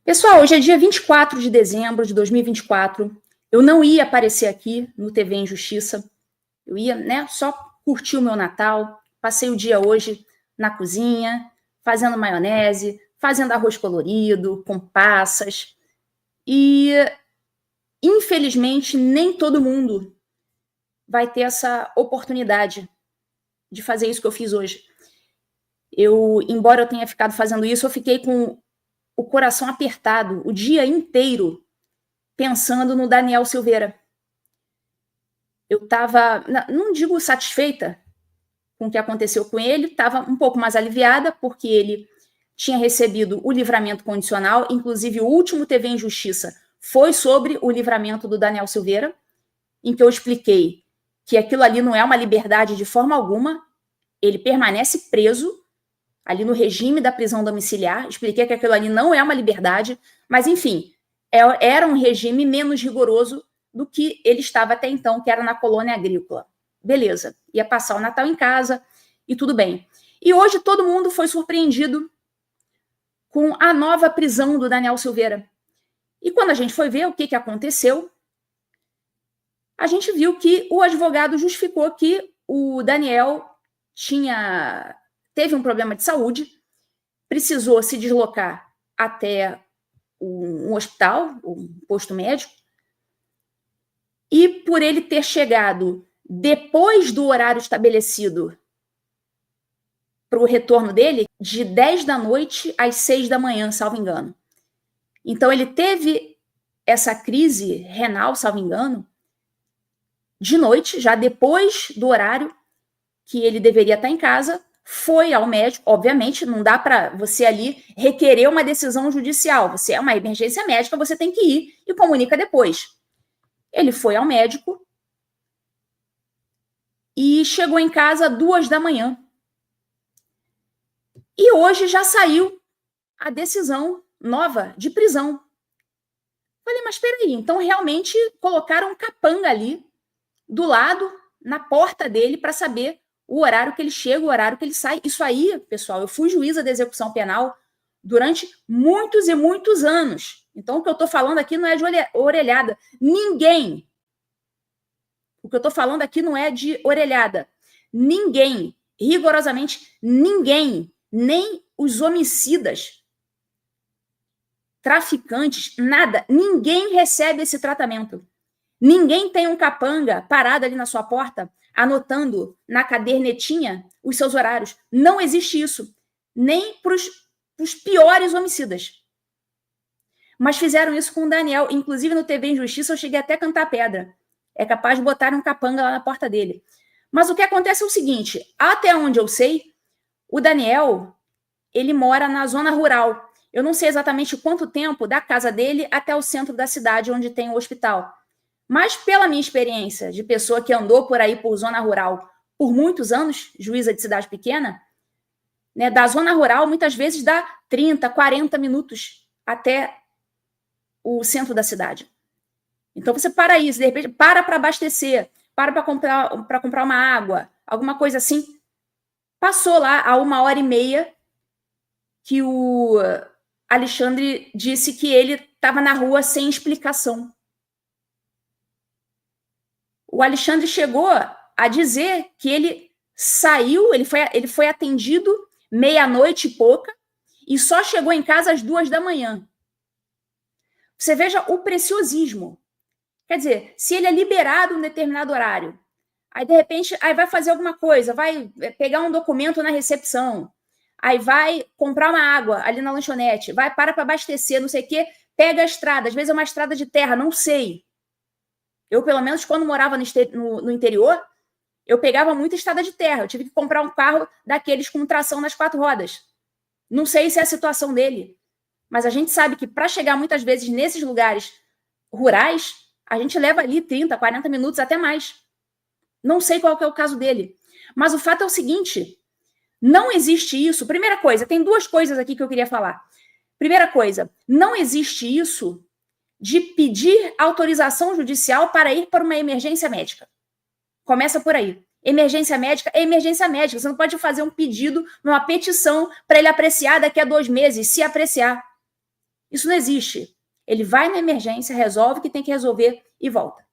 Pessoal, hoje é dia 24 de dezembro de 2024. Eu não ia aparecer aqui no TV Injustiça. Eu ia, só curtir o meu Natal. Passei o dia hoje na cozinha, fazendo maionese, fazendo arroz colorido, com passas. E, infelizmente, nem todo mundo vai ter essa oportunidade de fazer isso que eu fiz hoje. Embora eu tenha ficado fazendo isso, eu fiquei com o coração apertado o dia inteiro pensando no Daniel Silveira. Eu estava, não digo satisfeita com o que aconteceu com ele, estava um pouco mais aliviada, porque ele tinha recebido o livramento condicional, inclusive o último TV Injustiça foi sobre o livramento do Daniel Silveira, em que eu expliquei que aquilo ali não é uma liberdade de forma alguma, ele permanece preso ali no regime da prisão domiciliar, expliquei que aquilo ali não é uma liberdade, mas enfim, era um regime menos rigoroso do que ele estava até então, que era na colônia agrícola. Beleza, ia passar o Natal em casa e tudo bem. E hoje todo mundo foi surpreendido com a nova prisão do Daniel Silveira. E quando a gente foi ver o que aconteceu, a gente viu que o advogado justificou que o Daniel teve um problema de saúde, precisou se deslocar até um hospital, um posto médico, e por ele ter chegado depois do horário estabelecido para o retorno dele, de 10 da noite às 6 da manhã, salvo engano. Então ele teve essa crise renal, salvo engano, de noite, já depois do horário que ele deveria estar em casa, foi ao médico. Obviamente, não dá para você ali requerer uma decisão judicial. Você é uma emergência médica, você tem que ir e comunica depois. Ele foi ao médico e chegou em casa às 2 da manhã. E hoje já saiu a decisão nova de prisão. Falei, mas peraí, então realmente colocaram um capanga ali do lado, na porta dele, para saber o horário que ele chega, o horário que ele sai. Isso aí, pessoal, eu fui juíza de execução penal durante muitos e muitos anos. Então, o que eu estou falando aqui não é de orelhada. O que eu estou falando aqui não é de orelhada. Ninguém, rigorosamente ninguém, nem os homicidas, traficantes, nada, ninguém recebe esse tratamento. Ninguém tem um capanga parado ali na sua porta, anotando na cadernetinha os seus horários. Não existe isso. Nem para os piores homicidas. Mas fizeram isso com o Daniel. Inclusive, no TV Injustiça, eu cheguei até a cantar pedra. É capaz de botar um capanga lá na porta dele. Mas o que acontece é o seguinte, até onde eu sei, o Daniel, ele mora na zona rural. Eu não sei exatamente quanto tempo da casa dele até o centro da cidade, onde tem o hospital. Mas pela minha experiência de pessoa que andou por aí por zona rural por muitos anos, juíza de cidade pequena, da zona rural muitas vezes dá 30, 40 minutos até o centro da cidade. Então você para isso, de repente para abastecer, para comprar uma água, alguma coisa assim. Passou lá a 1h30 que o Alexandre disse que ele estava na rua sem explicação. O Alexandre chegou a dizer que ele saiu, ele foi atendido meia-noite e pouca e só chegou em casa às 2 da manhã. Você veja o preciosismo. Quer dizer, se ele é liberado em um determinado horário, aí de repente vai fazer alguma coisa, vai pegar um documento na recepção, aí vai comprar uma água ali na lanchonete, vai para abastecer, não sei o quê, pega a estrada, às vezes é uma estrada de terra, não sei. Eu, pelo menos, quando morava no interior, eu pegava muita estrada de terra. Eu tive que comprar um carro daqueles com tração nas 4 rodas. Não sei se é a situação dele, mas a gente sabe que para chegar muitas vezes nesses lugares rurais, a gente leva ali 30, 40 minutos, até mais. Não sei qual que é o caso dele. Mas o fato é o seguinte, não existe isso. Primeira coisa, tem 2 coisas aqui que eu queria falar. Primeira coisa, não existe isso de pedir autorização judicial para ir para uma emergência médica. Começa por aí. Emergência médica é emergência médica. Você não pode fazer um pedido, uma petição para ele apreciar daqui a 2 meses, se apreciar. Isso não existe. Ele vai na emergência, resolve o que tem que resolver e volta.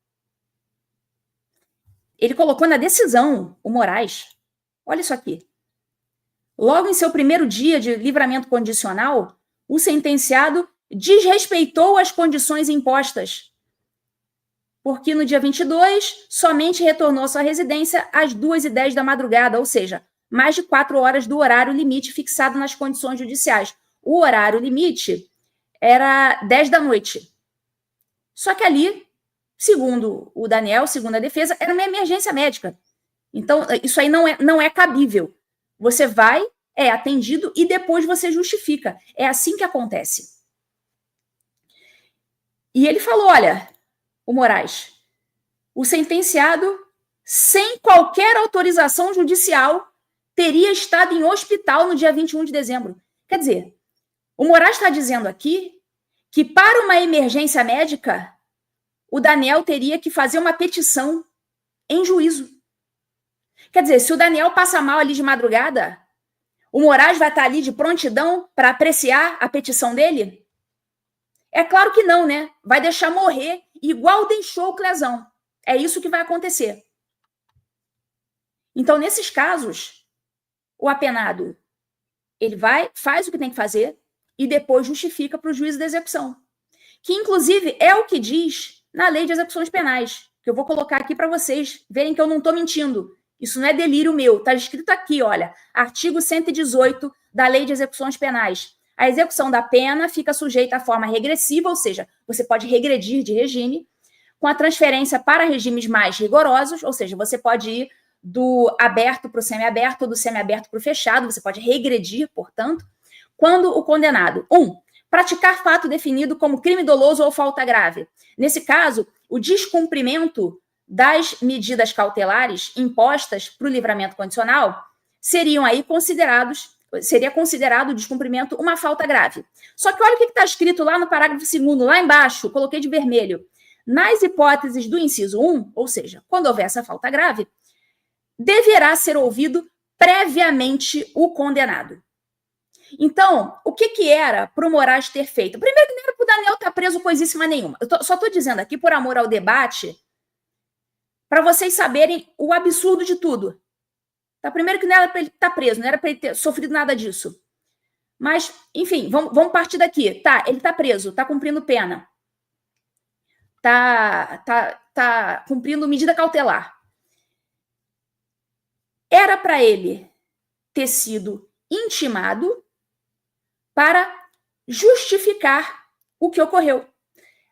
Ele colocou na decisão, o Moraes, olha isso aqui. Logo em seu primeiro dia de livramento condicional, o sentenciado desrespeitou as condições impostas, porque no dia 22 somente retornou à sua residência às 2h10 da madrugada, ou seja, mais de 4 horas do horário limite fixado nas condições judiciais. O horário limite era 10 da noite. Só que ali, segundo o Daniel, segundo a defesa, era uma emergência médica. Então, isso aí não é cabível. Você vai, é atendido e depois você justifica. É assim que acontece. E ele falou, olha, o Moraes, o sentenciado, sem qualquer autorização judicial, teria estado em hospital no dia 21 de dezembro. Quer dizer, o Moraes está dizendo aqui que para uma emergência médica, o Daniel teria que fazer uma petição em juízo. Quer dizer, se o Daniel passa mal ali de madrugada, o Moraes vai estar ali de prontidão para apreciar a petição dele? É claro que não, né? Vai deixar morrer igual deixou o Clezão. É isso que vai acontecer. Então, nesses casos, o apenado, ele vai, faz o que tem que fazer e depois justifica para o juiz da execução. Que, inclusive, é o que diz na Lei de Execuções Penais, que eu vou colocar aqui para vocês verem que eu não estou mentindo. Isso não é delírio meu, está escrito aqui, olha, artigo 118 da Lei de Execuções Penais. A execução da pena fica sujeita à forma regressiva, ou seja, você pode regredir de regime, com a transferência para regimes mais rigorosos, ou seja, você pode ir do aberto para o semiaberto ou do semiaberto para o fechado, você pode regredir, portanto, quando o condenado, praticar fato definido como crime doloso ou falta grave. Nesse caso, o descumprimento das medidas cautelares impostas para o livramento condicional seria considerado o descumprimento uma falta grave. Só que olha o que está escrito lá no parágrafo 2º, lá embaixo, coloquei de vermelho. Nas hipóteses do inciso 1, ou seja, quando houver essa falta grave, deverá ser ouvido previamente o condenado. Então, o que era para o Moraes ter feito? Primeiro, que não era para o Daniel estar preso coisíssima nenhuma. Só estou dizendo aqui, por amor ao debate, para vocês saberem o absurdo de tudo. Tá? Primeiro que não era para ele estar preso, não era para ele ter sofrido nada disso. Mas, enfim, vamos partir daqui. Tá, ele está preso, está cumprindo pena. Tá cumprindo medida cautelar. Era para ele ter sido intimado para justificar o que ocorreu.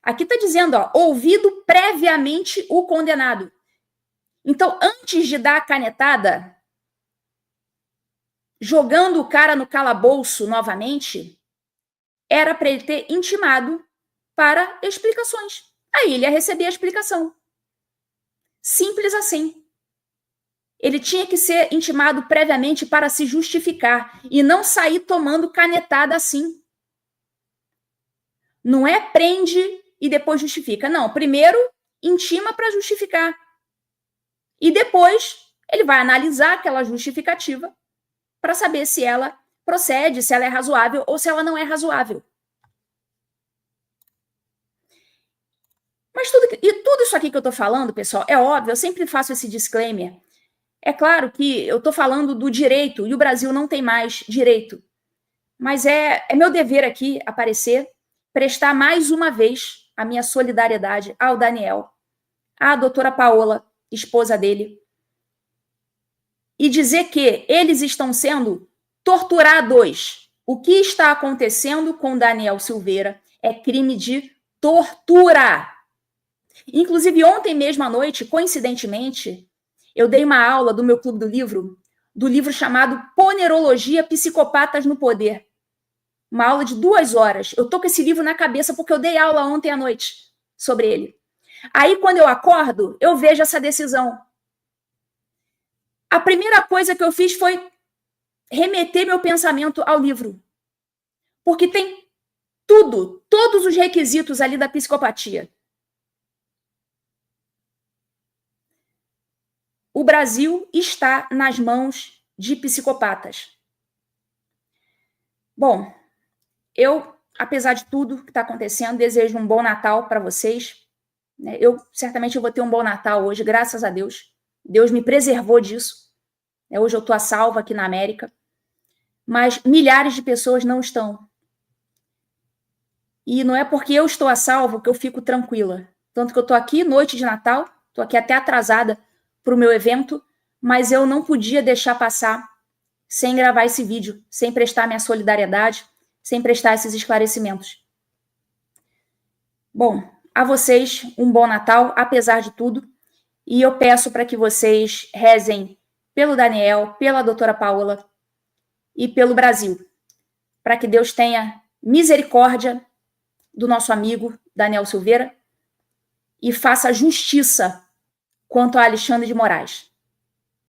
Aqui está dizendo, ouvido previamente o condenado. Então, antes de dar a canetada, jogando o cara no calabouço novamente, era para ele ter intimado para explicações. Aí ele ia receber a explicação. Simples assim. Ele tinha que ser intimado previamente para se justificar e não sair tomando canetada assim. Não é prende e depois justifica. Não, primeiro intima para justificar. E depois ele vai analisar aquela justificativa para saber se ela procede, se ela é razoável ou se ela não é razoável. Mas tudo isso aqui que eu estou falando, pessoal, é óbvio, eu sempre faço esse disclaimer. É claro que eu estou falando do direito e o Brasil não tem mais direito. Mas é meu dever aqui aparecer, prestar mais uma vez a minha solidariedade ao Daniel, à doutora Paola, esposa dele, e dizer que eles estão sendo torturados. O que está acontecendo com Daniel Silveira é crime de tortura. Inclusive, ontem mesmo à noite, coincidentemente, eu dei uma aula do meu clube do livro chamado Ponerologia, Psicopatas no Poder. Uma aula de 2 horas. Eu tô com esse livro na cabeça porque eu dei aula ontem à noite sobre ele. Aí, quando eu acordo, eu vejo essa decisão. A primeira coisa que eu fiz foi remeter meu pensamento ao livro. Porque tem todos os requisitos ali da psicopatia. O Brasil está nas mãos de psicopatas. Bom, eu apesar de tudo que está acontecendo, desejo um bom Natal para vocês. Eu certamente vou ter um bom Natal hoje, graças a Deus. Deus me preservou disso. Hoje eu estou a salvo aqui na América. Mas milhares de pessoas não estão. E não é porque eu estou a salvo que eu fico tranquila. Tanto que eu estou aqui, noite de Natal, estou aqui até atrasada para o meu evento, mas eu não podia deixar passar sem gravar esse vídeo, sem prestar minha solidariedade, sem prestar esses esclarecimentos. Bom, a vocês um bom Natal, apesar de tudo, e eu peço para que vocês rezem pelo Daniel, pela doutora Paola e pelo Brasil, para que Deus tenha misericórdia do nosso amigo Daniel Silveira e faça justiça quanto a Alexandre de Moraes.